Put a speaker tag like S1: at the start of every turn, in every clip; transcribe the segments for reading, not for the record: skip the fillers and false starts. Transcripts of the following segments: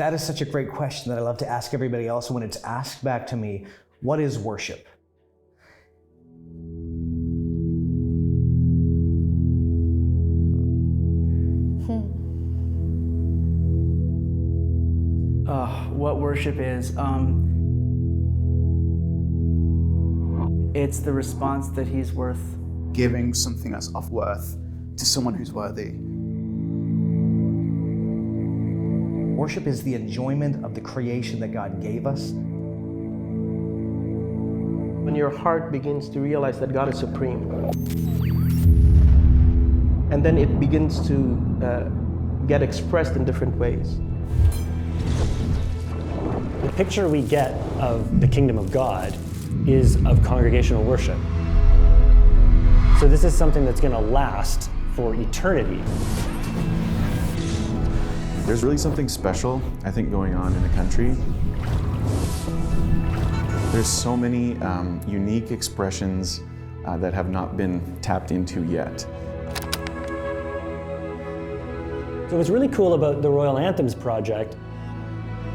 S1: That is such a great question that I love to ask everybody else when it's asked back to me. What is worship?
S2: What worship is, it's the response that he's worth.
S3: Giving something that's of worth to someone who's worthy.
S1: Worship is the enjoyment of the creation that God gave us.
S4: When your heart begins to realize that God is supreme, and then it begins to get expressed in different ways.
S5: The picture we get of the kingdom of God is of congregational worship. So this is something that's going to last for eternity.
S6: There's really something special, I think, going on in the country. There's so many unique expressions that have not been tapped into yet.
S5: So what's really cool about the Royal Anthems project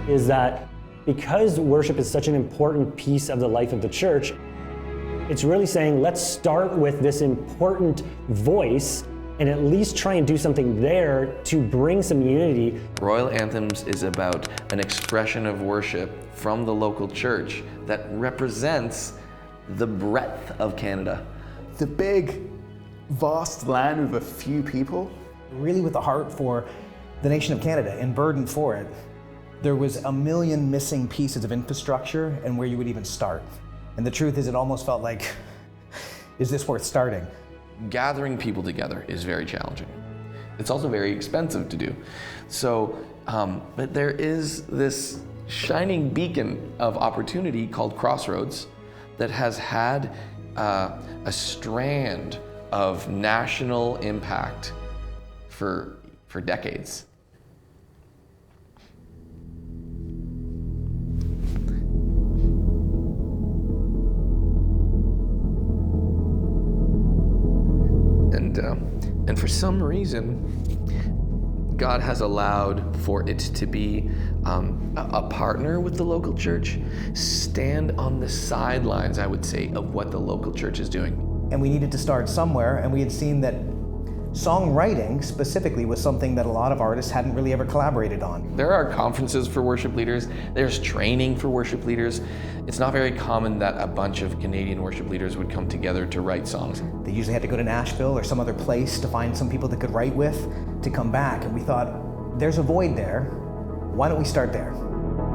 S5: is that because worship is such an important piece of the life of the church, it's really saying, let's start with this important voice and at least try and do something there to bring some unity.
S7: Royal Anthems is about an expression of worship from the local church that represents the breadth of Canada.
S3: The big, vast land with a few people.
S1: Really with a heart for the nation of Canada and burden for it. There was a million missing pieces of infrastructure and where you would even start. And the truth is, it almost felt like, is this worth starting?
S7: Gathering people together is very challenging. It's also very expensive to do. So, but there is this shining beacon of opportunity called Crossroads that has had a strand of national impact for decades. And for some reason, God has allowed for it to be a partner with the local church, stand on the sidelines, I would say, of what the local church is doing.
S1: And we needed to start somewhere, and we had seen that songwriting specifically was something that a lot of artists hadn't really ever collaborated on.
S7: There are conferences for worship leaders, there's training for worship leaders. It's not very common that a bunch of Canadian worship leaders would come together to write songs.
S1: They usually had to go to Nashville or some other place to find some people that could write with to come back, and we thought, there's a void there, why don't we start there?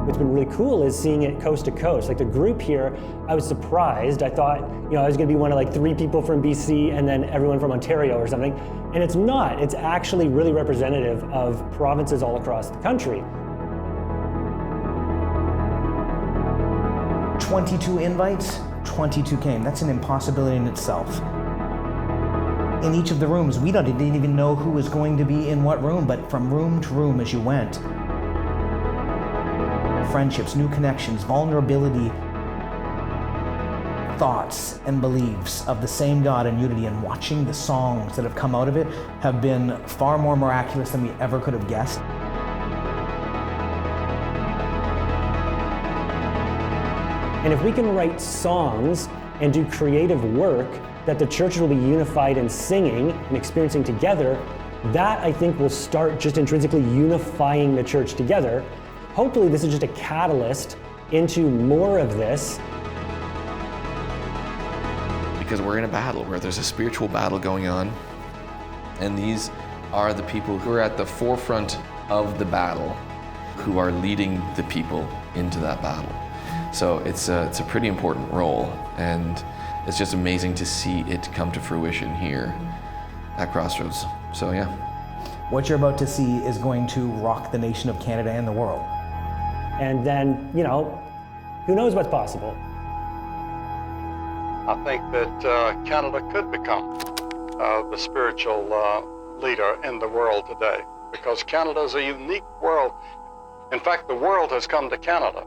S5: What's been really cool is seeing it coast to coast. Like the group here, I was surprised. I thought, I was gonna be one of like 3 people from BC and then everyone from Ontario or something. And it's not. It's actually really representative of provinces all across the country.
S1: 22 invites, 22 came. That's an impossibility in itself. In each of the rooms, we didn't even know who was going to be in what room, but from room to room as you went, friendships, new connections, vulnerability, thoughts and beliefs of the same God and unity, and watching the songs that have come out of it have been far more miraculous than we ever could have guessed.
S5: And if we can write songs and do creative work that the church will be unified in singing and experiencing together, that I think will start just intrinsically unifying the church together. Hopefully this is just a catalyst into more of this.
S7: Because we're in a battle where there's a spiritual battle going on, and these are the people who are at the forefront of the battle, who are leading the people into that battle. So it's a pretty important role, and it's just amazing to see it come to fruition here at Crossroads. So yeah.
S1: What you're about to see is going to rock the nation of Canada and the world.
S5: And then, who knows what's possible?
S8: I think that Canada could become the spiritual leader in the world today, because Canada is a unique world. In fact, the world has come to Canada.